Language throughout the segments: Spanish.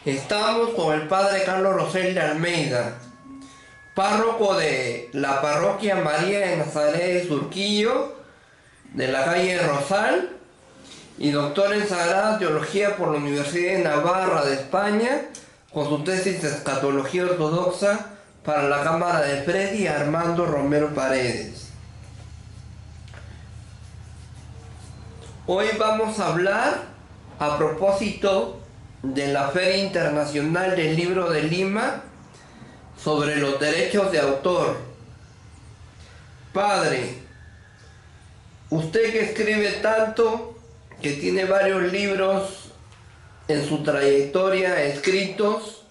Estamos con el padre Carlos Rosel de Almeida, párroco de la parroquia María de Nazaret de Surquillo, de la calle Rosal, y doctor en Sagrada Teología por la Universidad de Navarra de España, con su tesis de Escatología Ortodoxa para la Cámara de Freddy Armando Romero Paredes. Hoy vamos a hablar a propósito de la Feria Internacional del Libro de Lima sobre los derechos de autor. Padre, usted que escribe tanto, que tiene varios libros en su trayectoria escritos,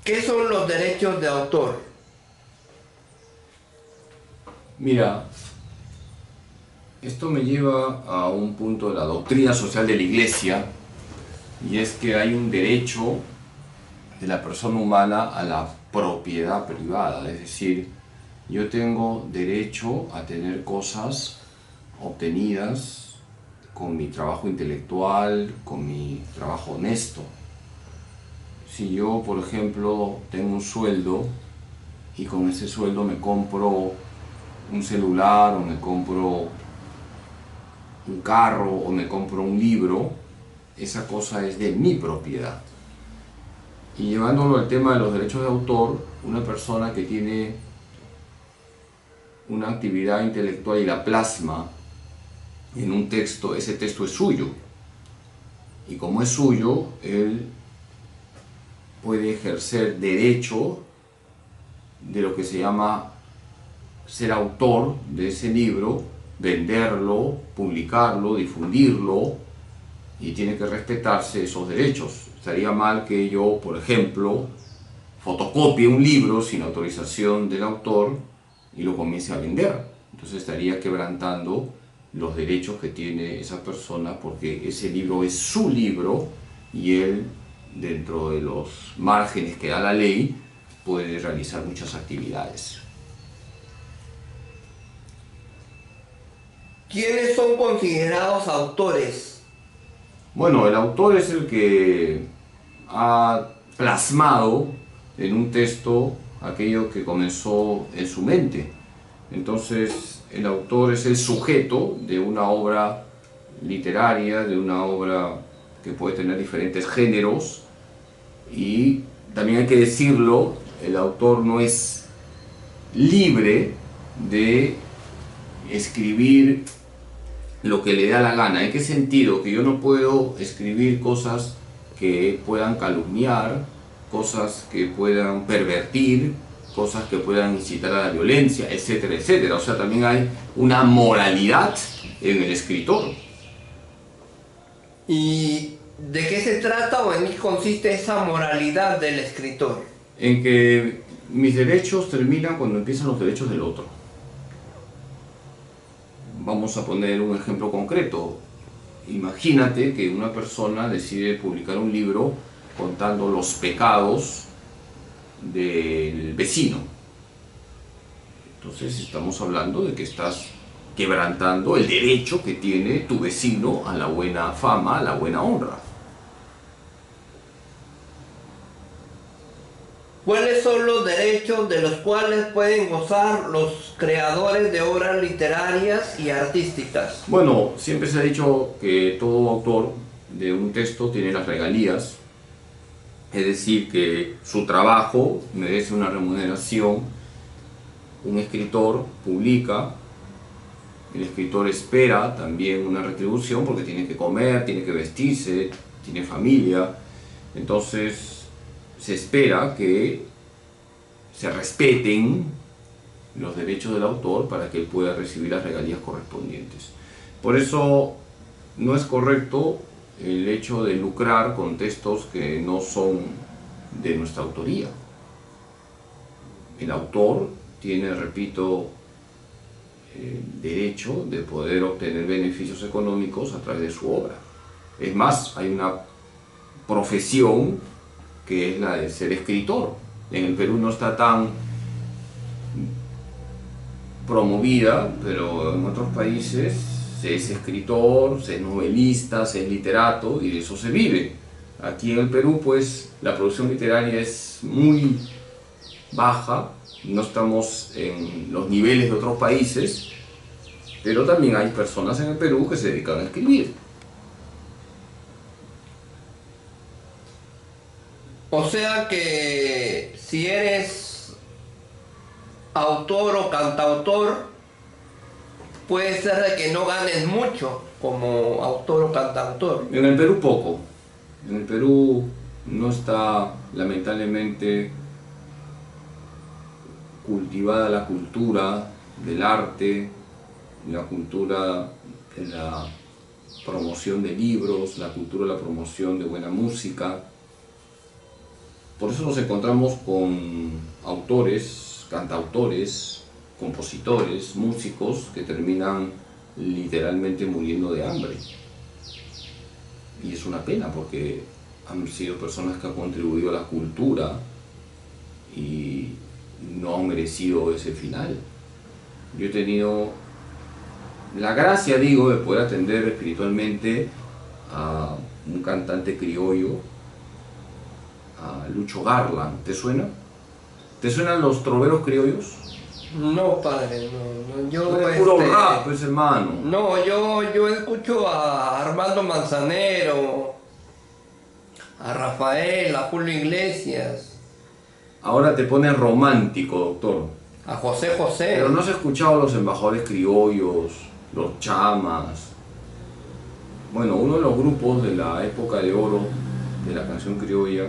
¿qué son los derechos de autor? Mira, esto me lleva a un punto de la doctrina social de la Iglesia, y es que hay un derecho de la persona humana a la propiedad privada, es decir, yo tengo derecho a tener cosas obtenidas con mi trabajo intelectual, con mi trabajo honesto. Si yo, por ejemplo, tengo un sueldo y con ese sueldo me compro un celular o me compro un carro o me compro un libro, esa cosa es de mi propiedad. Y llevándolo al tema de los derechos de autor, una persona que tiene una actividad intelectual y la plasma en un texto, ese texto es suyo. Y como es suyo, él puede ejercer derecho de lo que se llama ser autor de ese libro, venderlo, publicarlo, difundirlo, y tiene que respetarse esos derechos. Estaría mal que yo, por ejemplo, fotocopie un libro sin autorización del autor y lo comience a vender. Entonces estaría quebrantando los derechos que tiene esa persona, porque ese libro es su libro y él, dentro de los márgenes que da la ley, puede realizar muchas actividades. ¿Quiénes son considerados autores? Bueno, el autor es el que ha plasmado en un texto aquello que comenzó en su mente. Entonces, el autor es el sujeto de una obra literaria, de una obra que puede tener diferentes géneros, y también hay que decirlo, el autor no es libre de escribir lo que le da la gana. ¿En qué sentido? Que yo no puedo escribir cosas que puedan calumniar, cosas que puedan pervertir, cosas que puedan incitar a la violencia, etcétera, etcétera. O sea, también hay una moralidad en el escritor. ¿Y de qué se trata o en qué consiste esa moralidad del escritor? En que mis derechos terminan cuando empiezan los derechos del otro. Vamos a poner un ejemplo concreto. Imagínate que una persona decide publicar un libro contando los pecados del vecino. Entonces estamos hablando de que estás quebrantando el derecho que tiene tu vecino a la buena fama, a la buena honra. ¿Cuáles son los derechos de los cuales pueden gozar los creadores de obras literarias y artísticas? Bueno, siempre se ha dicho que todo autor de un texto tiene las regalías, es decir, que su trabajo merece una remuneración. Un escritor publica, el escritor espera también una retribución porque tiene que comer, tiene que vestirse, tiene familia. Entonces se espera que se respeten los derechos del autor para que él pueda recibir las regalías correspondientes. Por eso no es correcto el hecho de lucrar con textos que no son de nuestra autoría. El autor tiene, repito, el derecho de poder obtener beneficios económicos a través de su obra. Es más, hay una profesión que es la de ser escritor. En el Perú no está tan promovida, pero en otros países se es escritor, se es novelista, se es literato, y de eso se vive. Aquí en el Perú, pues, la producción literaria es muy baja, no estamos en los niveles de otros países, pero también hay personas en el Perú que se dedican a escribir. O sea que si eres autor o cantautor, puede ser de que no ganes mucho como autor o cantautor. En el Perú poco. En el Perú no está lamentablemente cultivada la cultura del arte, la cultura de la promoción de libros, la cultura de la promoción de buena música. Por eso nos encontramos con autores, cantautores, compositores, músicos que terminan literalmente muriendo de hambre. Y es una pena porque han sido personas que han contribuido a la cultura y no han merecido ese final. Yo he tenido la gracia, digo, de poder atender espiritualmente a un cantante criollo, a Lucho Garland. ¿Te suena? ¿Te suenan los troveros criollos? No, padre, no, yo Es puro rap, pues, hermano. No, yo escucho a Armando Manzanero, a Rafael, a Julio Iglesias, Ahora te pones romántico, doctor. a José José. Pero no has escuchado a los embajadores criollos, los chamas. Bueno, uno de los grupos de la época de oro de la canción criolla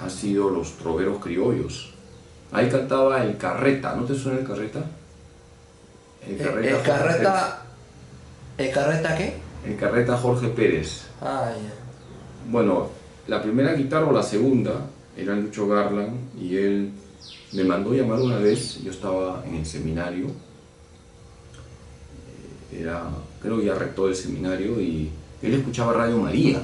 ha sido los troveros criollos. Ahí cantaba el Carreta, ¿no te suena el Carreta? El Carreta, ¿el Carreta qué? El Carreta Jorge Pérez. Ah, ya. Bueno, la primera guitarra o la segunda era Lucho Garland y él me mandó llamar una vez. Yo estaba en el seminario, creo que ya rector del seminario, y él escuchaba Radio María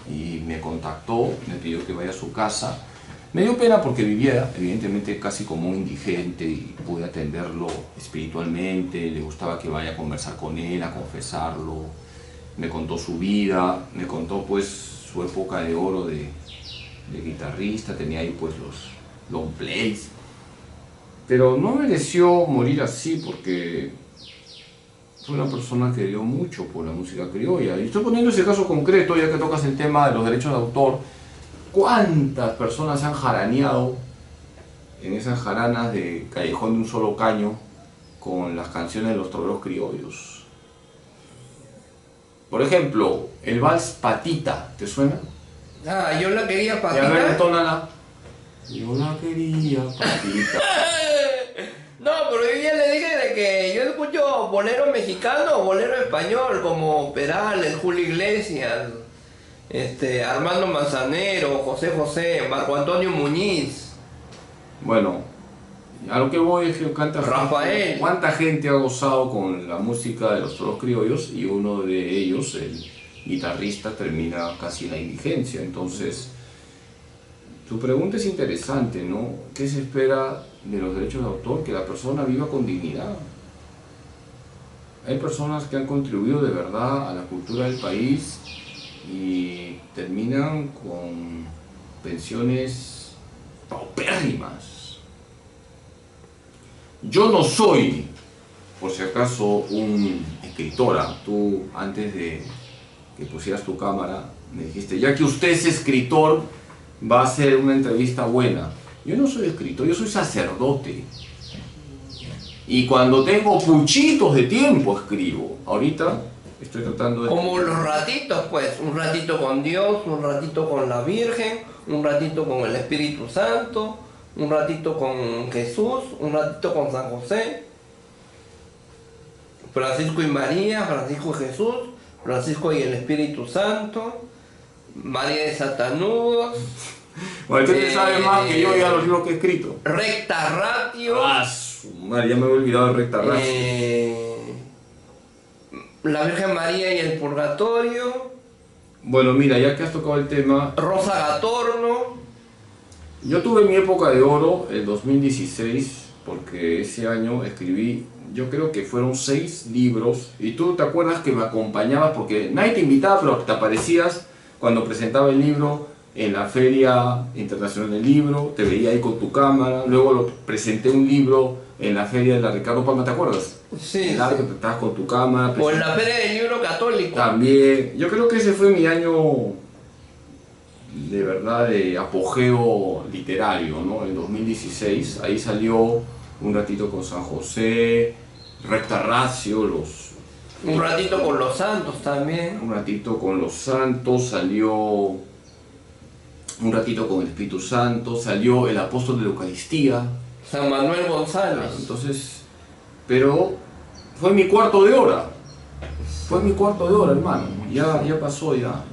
y me contactó, me pidió que vaya a su casa. Me dio pena porque vivía evidentemente casi como un indigente y pude atenderlo espiritualmente. Le gustaba que vaya a conversar con él, a confesarlo. Me contó su vida, me contó pues su época de oro de guitarrista, tenía ahí pues los long plays. Pero no mereció morir así porque fue una persona que dio mucho por la música criolla. Y estoy poniendo ese caso concreto, ya que tocas el tema de los derechos de autor. ¿Cuántas personas se han jaraneado en esas jaranas de Callejón de un Solo Caño con las canciones de los troveros criollos? Por ejemplo, el vals Patita, ¿te suena? Ah, yo la quería Y a Patita. ver, entónala. Yo la quería Patita. No, pero yo ya le dije de que yo escucho bolero mexicano o bolero español, como Perales, Julio Iglesias, Armando Manzanero, José José, Marco Antonio Muñiz. Bueno, a lo que voy es que canta Rafael. ¿Cuánta gente ha gozado con la música de los troveros criollos? Y uno de ellos, el guitarrista, termina casi en la indigencia. Entonces, tu pregunta es interesante, ¿no? ¿Qué se espera de los derechos de autor? Que la persona viva con dignidad. Hay personas que han contribuido de verdad a la cultura del país y terminan con pensiones paupérrimas. Yo no soy, por si acaso, un escritora. Tú, antes de que pusieras tu cámara, me dijiste, ya que usted es escritor, va a ser una entrevista buena. Yo no soy escritor, yo soy sacerdote. Y cuando tengo puchitos de tiempo escribo. Ahorita estoy tratando de... Como los ratitos, pues, un ratito con Dios, un ratito con la Virgen, un ratito con el Espíritu Santo, un ratito con Jesús, un ratito con San José, Francisco y María, Francisco y Jesús, Francisco y el Espíritu Santo, María de Satanudos. Bueno, usted sabe más que yo ya los libros que he escrito. Recta Ratio. Ah, su madre, ya me he olvidado de Recta Ratio. La Virgen María y el Purgatorio. Bueno, mira, ya que has tocado el tema, Rosa Gatorno. yo tuve mi época de oro, el 2016, porque ese año escribí, yo creo que fueron 6 libros, y tú te acuerdas que me acompañabas porque nadie te invitaba, pero te aparecías cuando presentaba el libro en la Feria Internacional del Libro, te veía ahí con tu cámara, luego presenté un libro en la Feria de la Ricardo Palma, ¿te acuerdas? Sí, Claro, sí. que estabas con tu cámara. O en la Feria del Libro Católico. También, yo creo que ese fue mi año de verdad de apogeo literario, ¿no? En 2016, ahí salió Un ratito con San José, Recta Ratio, Un ratito con los santos también. Un ratito con los santos, salió Un ratito con el Espíritu Santo, salió El apóstol de la Eucaristía. San Manuel González. Claro, entonces, pero fue mi cuarto de hora. Fue mi cuarto de hora, hermano. Ya pasó, ya.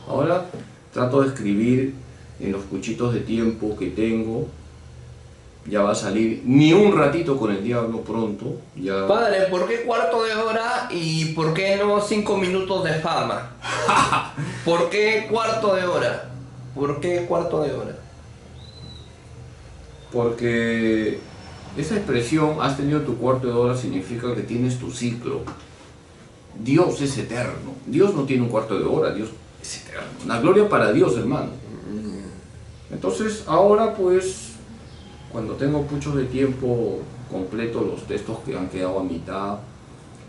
Ahora trato de escribir en los cuchitos de tiempo que tengo. Ya va a salir Ni un ratito con el diablo pronto. Ya. Padre, ¿por qué cuarto de hora y por qué no 5 minutos de fama? ¿Por qué cuarto de hora? ¿Por qué cuarto de hora? Porque esa expresión, has tenido tu cuarto de hora, significa que tienes tu ciclo. Dios es eterno. Dios no tiene un cuarto de hora, Dios es eterno. La gloria para Dios, hermano. Entonces, ahora pues, cuando tengo puchos de tiempo completo los textos que han quedado a mitad,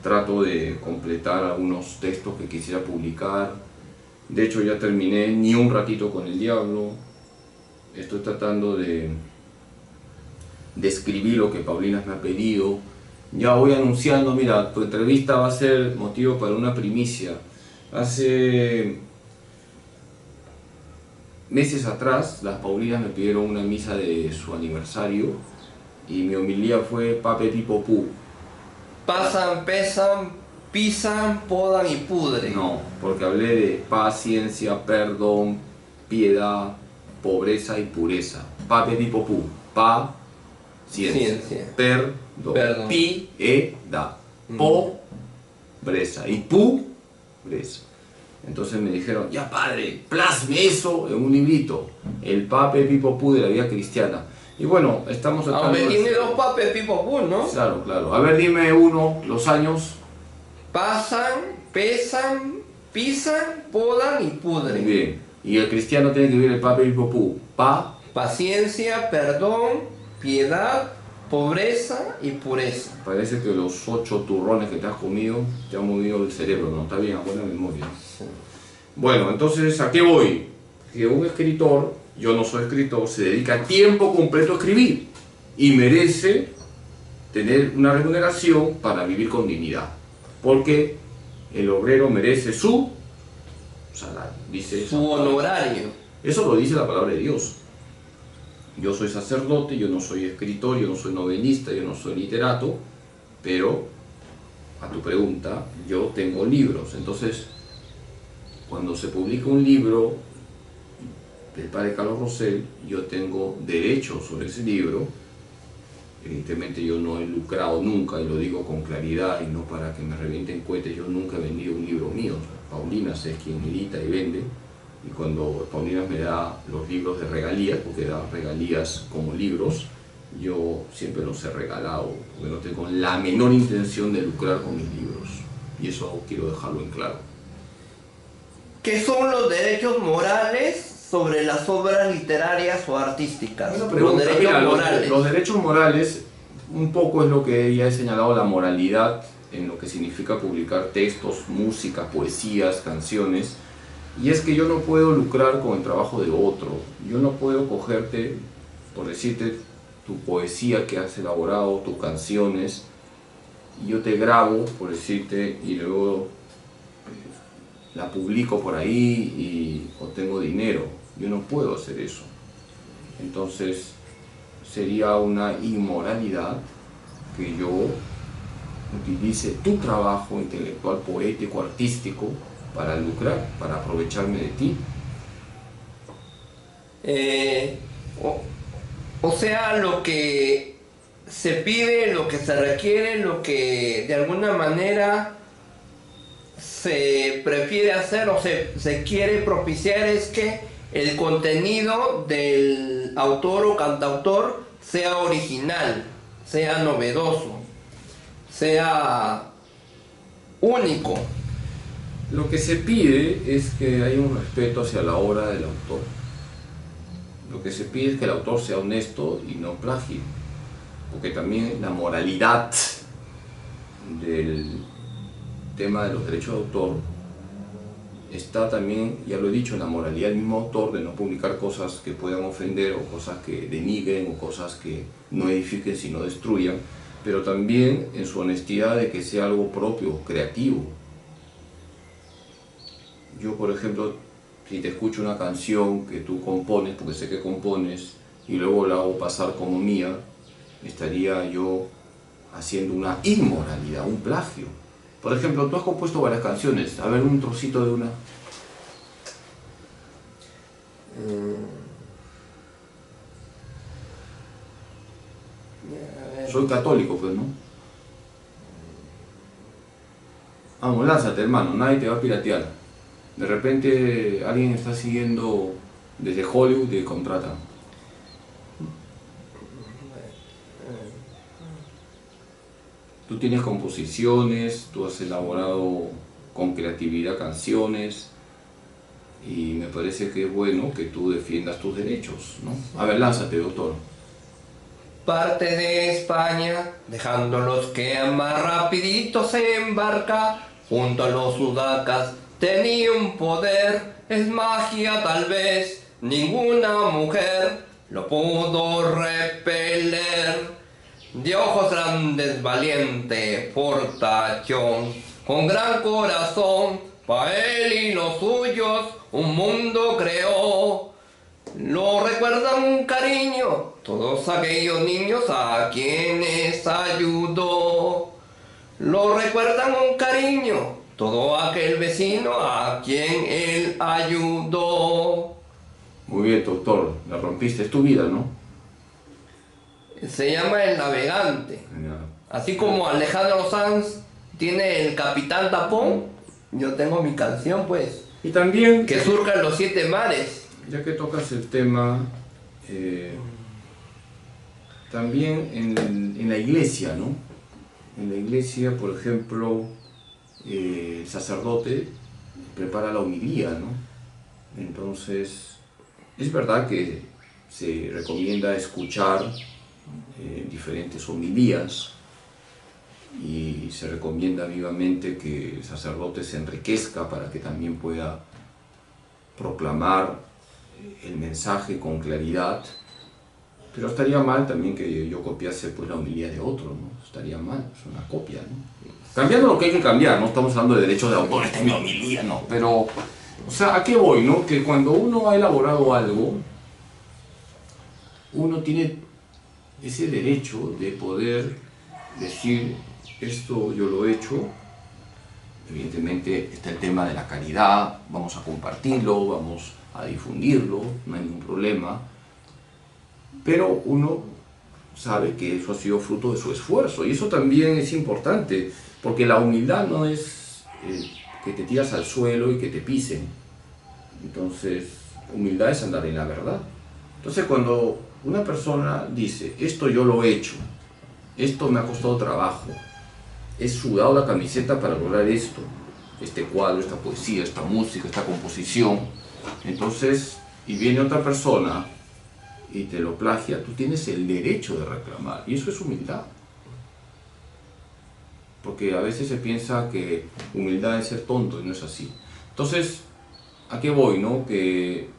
trato de completar algunos textos que quisiera publicar. De hecho, ya terminé Ni un ratito con el diablo. Estoy tratando de escribir lo que Paulina me ha pedido. Ya voy anunciando, mira, tu entrevista va a ser motivo para una primicia. Hace meses atrás, las Paulinas me pidieron una misa de su aniversario y mi homilía fue Pape Pipo Pu. Pasan, pesan, pisan, podan y pudren. No, porque hablé de paciencia, perdón, piedad, pobreza y pureza. Pape Pipo Pu. Ciencia. Perdón. Piedad. Pobreza. Y pobreza. Entonces me dijeron, ya padre, plasme eso en un librito. El Pape Pipo Pu de la vida cristiana. Y bueno, estamos tratando. Aunque tiene dos papes Pipo Pu, ¿no? Claro, claro. A ver, dime uno, los años. Pasan, pesan, pisan, podan y pudren. Muy bien. Y el cristiano tiene que vivir el Pape Pipo Pu. Paciencia, perdón, piedad, pobreza y pureza. Parece que los 8 turrones que te has comido te han movido el cerebro, ¿no? Está bien, a buena memoria. Sí. Bueno, entonces, ¿a qué voy? Que un escritor, yo no soy escritor, se dedica tiempo completo a escribir y merece tener una remuneración para vivir con dignidad. Porque el obrero merece su salario, dice Su honorario. Eso lo dice la palabra de Dios. Yo soy sacerdote, yo no soy escritor, yo no soy novelista, yo no soy literato, pero a tu pregunta, yo tengo libros. Entonces, cuando se publica un libro del padre Carlos Rosell, yo tengo derechos sobre ese libro. Evidentemente yo no he lucrado nunca, y lo digo con claridad y no para que me revienten cohetes, yo nunca he vendido un libro mío. Paulinas es quien edita y vende. Y cuando Paulina me da los libros de regalías, porque da regalías como libros, yo siempre los he regalado, porque no tengo la menor intención de lucrar con mis libros. Y eso quiero dejarlo en claro. ¿Qué son los derechos morales sobre las obras literarias o artísticas? Los derechos morales. Los derechos morales, un poco es lo que ya he señalado, la moralidad en lo que significa publicar textos, música, poesías, canciones. Y es que yo no puedo lucrar con el trabajo de otro. Yo no puedo cogerte, por decirte, tu poesía que has elaborado, tus canciones, y yo te grabo, por decirte, y luego la publico por ahí y obtengo dinero. Yo no puedo hacer eso. Entonces sería una inmoralidad que yo utilice tu trabajo intelectual, poético, artístico, para lucrar, para aprovecharme de ti. O sea, lo que se pide, lo que se requiere, lo que de alguna manera se prefiere hacer o se quiere propiciar es que el contenido del autor o cantautor sea original, sea novedoso, sea único. Lo que se pide es que haya un respeto hacia la obra del autor. Lo que se pide es que el autor sea honesto y no plagie, porque también la moralidad del tema de los derechos de autor está también, ya lo he dicho, en la moralidad del mismo autor de no publicar cosas que puedan ofender o cosas que denigren o cosas que no edifiquen sino destruyan, pero también en su honestidad de que sea algo propio, creativo. Yo, por ejemplo, si te escucho una canción que tú compones, porque sé que compones, y luego la hago pasar como mía, estaría yo haciendo una inmoralidad, un plagio. Por ejemplo, tú has compuesto varias canciones, a ver un trocito de una. Soy católico, pues, ¿no? Vamos, lánzate, hermano, nadie te va a piratear. De repente alguien está siguiendo desde Hollywood y te contratan. Tú tienes composiciones, tú has elaborado con creatividad canciones y me parece que es bueno que tú defiendas tus derechos, ¿no? A ver, lánzate, doctor. Parte de España, dejándolos que más rapidito se embarca, junto a los sudacas tenía un poder, es magia tal vez, ninguna mujer lo pudo repeler. De ojos grandes, valiente, fortachón, con gran corazón, pa' él y los suyos, un mundo creó. Lo recuerdan un cariño, todos aquellos niños a quienes ayudó. Lo recuerdan un cariño, todo aquel vecino a quien él ayudó. Muy bien, doctor, la rompiste, es tu vida, ¿no? Se llama El Navegante. Genial. Así como Alejandro Sanz tiene El Capitán Tapón, yo tengo mi canción, pues, Y también, que surcan los 7 mares. ya que tocas el tema, también en la iglesia, ¿no? En la iglesia, por ejemplo, el sacerdote prepara la homilía, ¿no? Entonces, es verdad que se recomienda escuchar diferentes homilías y se recomienda vivamente que el sacerdote se enriquezca para que también pueda proclamar el mensaje con claridad, pero estaría mal también que yo copiase pues la homilía de otro, ¿no? Estaría mal, es una copia, ¿no? Cambiando lo que hay que cambiar, no estamos hablando de derechos de autor, esta es mi homilía, no, pero, o sea, ¿a qué voy, no? Que cuando uno ha elaborado algo, uno tiene ese derecho de poder decir, esto yo lo he hecho. Evidentemente está el tema de la caridad, vamos a compartirlo, vamos a difundirlo, no hay ningún problema, pero uno sabe que eso ha sido fruto de su esfuerzo y eso también es importante, porque la humildad no es que te tiras al suelo y que te pisen. Entonces, humildad es andar en la verdad. Entonces, cuando una persona dice, esto yo lo he hecho, esto me ha costado trabajo, he sudado la camiseta para lograr esto, este cuadro, esta poesía, esta música, esta composición, entonces, y viene otra persona y te lo plagia, tú tienes el derecho de reclamar, y eso es humildad. Porque a veces se piensa que humildad es ser tonto y no es así. Entonces, ¿a qué voy, no? Que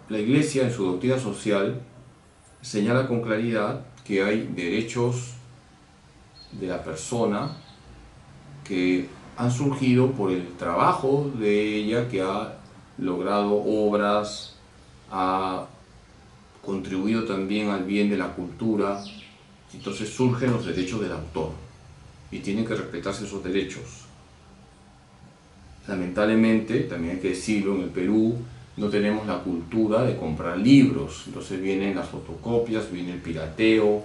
la Iglesia en su doctrina social señala con claridad que hay derechos de la persona que han surgido por el trabajo de ella, que ha logrado obras, ha contribuido también al bien de la cultura. Entonces surgen los derechos del autor y tienen que respetarse esos derechos. Lamentablemente, también hay que decirlo, en el Perú no tenemos la cultura de comprar libros, entonces vienen las fotocopias, viene el pirateo,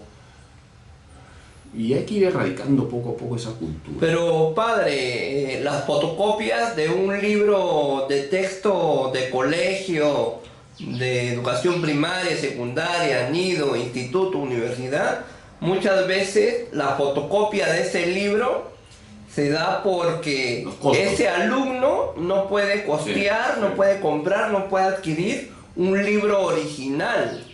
y hay que ir erradicando poco a poco esa cultura. Pero padre, las fotocopias de un libro de texto de colegio, de educación primaria, secundaria, nido, instituto, universidad, muchas veces la fotocopia de ese libro se da porque Los costos. ese alumno no puede costear, Sí, no sí. puede comprar, no puede adquirir un libro original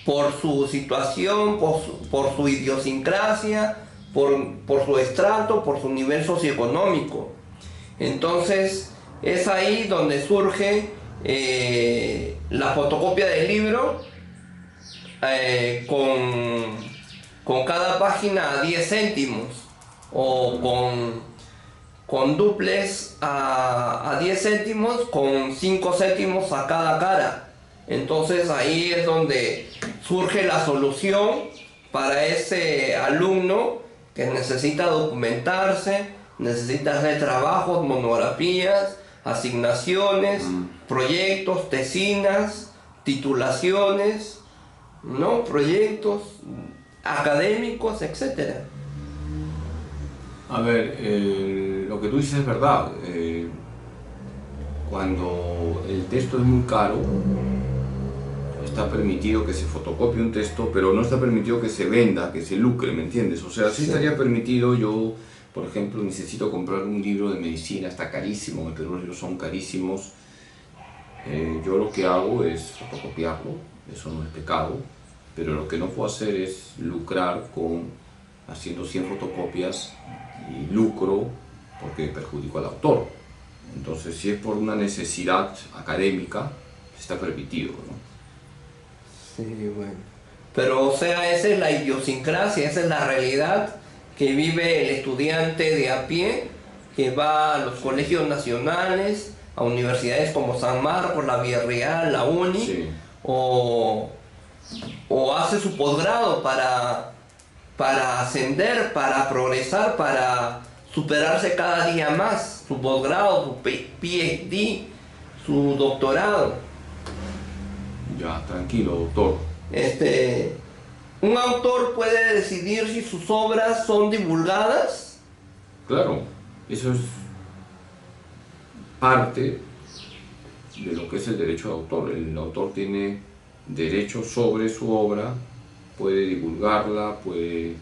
por su situación, por su idiosincrasia, por su estrato, por su nivel socioeconómico. Entonces es ahí donde surge la fotocopia del libro con cada página a 10 céntimos o con duples a 10 céntimos con 5 céntimos a cada cara. Entonces ahí es donde surge la solución para ese alumno que necesita documentarse, necesita hacer trabajos, monografías, asignaciones, proyectos, tesinas, titulaciones, ¿no? Proyectos académicos, etcétera. A ver, lo que tú dices es verdad. Cuando el texto es muy caro, está permitido que se fotocopie un texto, pero no está permitido que se venda, que se lucre, ¿me entiendes? O sea, sí estaría permitido. Yo, por ejemplo, necesito comprar un libro de medicina, está carísimo, en el Perú los libros son carísimos. Yo lo que hago es fotocopiarlo, eso no es pecado, pero lo que no puedo hacer es lucrar haciendo 100 fotocopias y lucro porque perjudico al autor. Entonces, si es por una necesidad académica, está permitido, ¿no? Sí, bueno. Pero, o sea, esa es la idiosincrasia, esa es la realidad que vive el estudiante de a pie, que va a los colegios nacionales, a universidades como San Marcos, la Villarreal, la UNI, Sí. o hace su posgrado para ascender, para progresar, para superarse cada día más, su posgrado, su PhD, su doctorado. Ya, tranquilo, doctor. Un autor puede decidir si sus obras son divulgadas. Claro, eso es parte de lo que es el derecho de autor. El autor tiene derecho sobre su obra, puede divulgarla, puede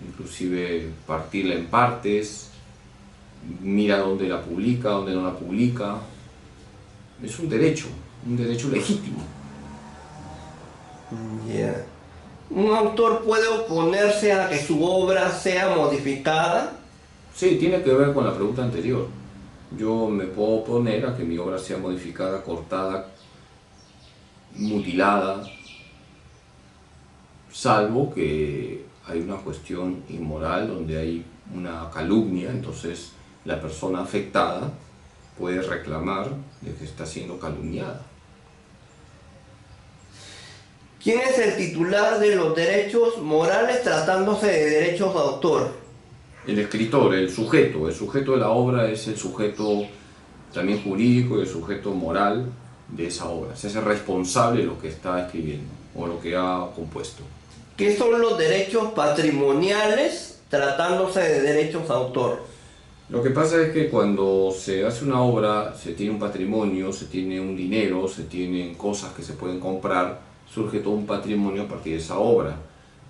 inclusive partirla en partes, mira dónde la publica, dónde no la publica. Es un derecho legítimo. Yeah. Un autor puede oponerse a que su obra sea modificada. Sí, tiene que ver con la pregunta anterior. Yo me puedo oponer a que mi obra sea modificada, cortada, mutilada, salvo que hay una cuestión inmoral donde hay una calumnia, entonces la persona afectada puede reclamar de que está siendo calumniada. ¿Quién es el titular de los derechos morales tratándose de derechos de autor? El escritor, el sujeto de la obra es el sujeto también jurídico y el sujeto moral de esa obra. Se hace responsable de lo que está escribiendo o lo que ha compuesto. ¿Qué son los derechos patrimoniales tratándose de derechos de autor? Lo que pasa es que cuando se hace una obra, se tiene un patrimonio, se tiene un dinero, se tienen cosas que se pueden comprar, surge todo un patrimonio a partir de esa obra.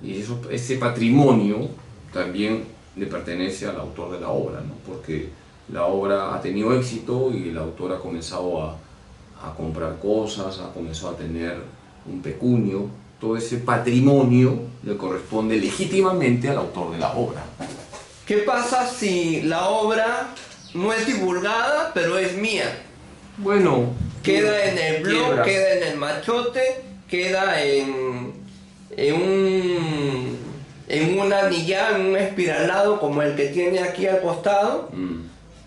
Y ese patrimonio también le pertenece al autor de la obra, ¿no? Porque la obra ha tenido éxito y el autor ha comenzado a comprar cosas, ha comenzado a tener un pecunio. Todo ese patrimonio le corresponde legítimamente al autor de la obra. ¿Qué pasa si la obra no es divulgada, pero es mía? Bueno, Queda en el blog, quiebras. queda en el machote, queda en un anillado, en un espiralado como el que tiene aquí al costado,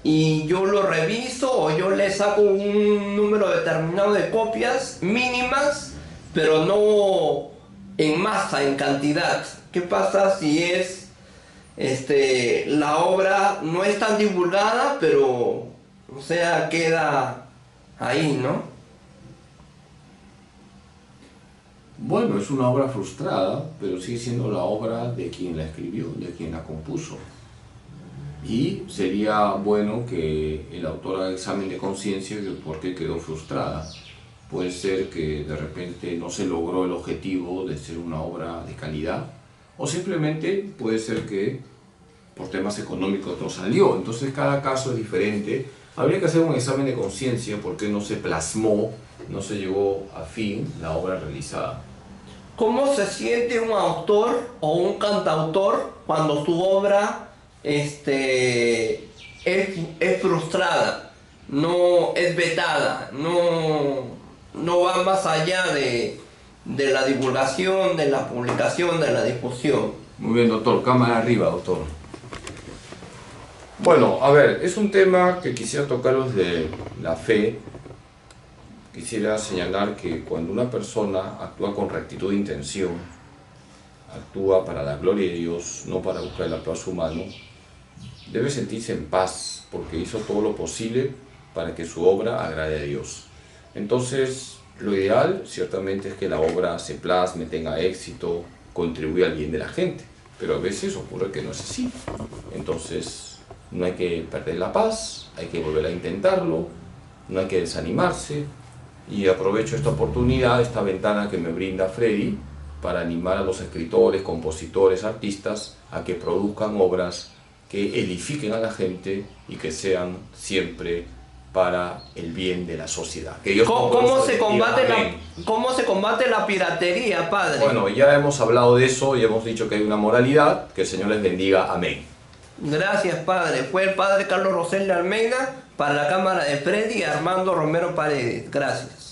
y yo lo reviso o yo le saco un número determinado de copias mínimas, pero no en masa, en cantidad. ¿Qué pasa si la obra no es tan divulgada, pero, o sea, queda ahí, ¿no? Bueno, es una obra frustrada, pero sigue siendo la obra de quien la escribió, de quien la compuso. Y sería bueno que el autor haga examen de conciencia de por qué quedó frustrada. Puede ser que de repente no se logró el objetivo de ser una obra de calidad, o simplemente puede ser que por temas económicos no salió. Entonces cada caso es diferente. Habría que hacer un examen de conciencia porque no se plasmó, no se llegó a fin la obra realizada. ¿Cómo se siente un autor o un cantautor cuando su obra es frustrada, no es vetada, no va más allá de la divulgación, de la publicación, de la difusión? Muy bien, doctor. Cámara arriba, doctor. Bueno, a ver, es un tema que quisiera tocaros de la fe. Quisiera señalar que cuando una persona actúa con rectitud de intención, actúa para la gloria de Dios, no para buscar el aplauso humano, debe sentirse en paz porque hizo todo lo posible para que su obra agrade a Dios. Entonces, lo ideal ciertamente es que la obra se plasme, tenga éxito, contribuya al bien de la gente, pero a veces ocurre que no es así. Entonces, no hay que perder la paz, hay que volver a intentarlo, no hay que desanimarse. Y aprovecho esta oportunidad, esta ventana que me brinda Freddy, para animar a los escritores, compositores, artistas a que produzcan obras que edifiquen a la gente y que sean siempre para el bien de la sociedad. Que Dios ¿Cómo se combate la piratería, padre? Bueno, ya hemos hablado de eso y hemos dicho que hay una moralidad. Que el Señor les bendiga. Amén. Gracias, padre. Fue el padre Carlos Rosel de Almeida para la cámara de Freddy y Armando Romero Paredes. Gracias.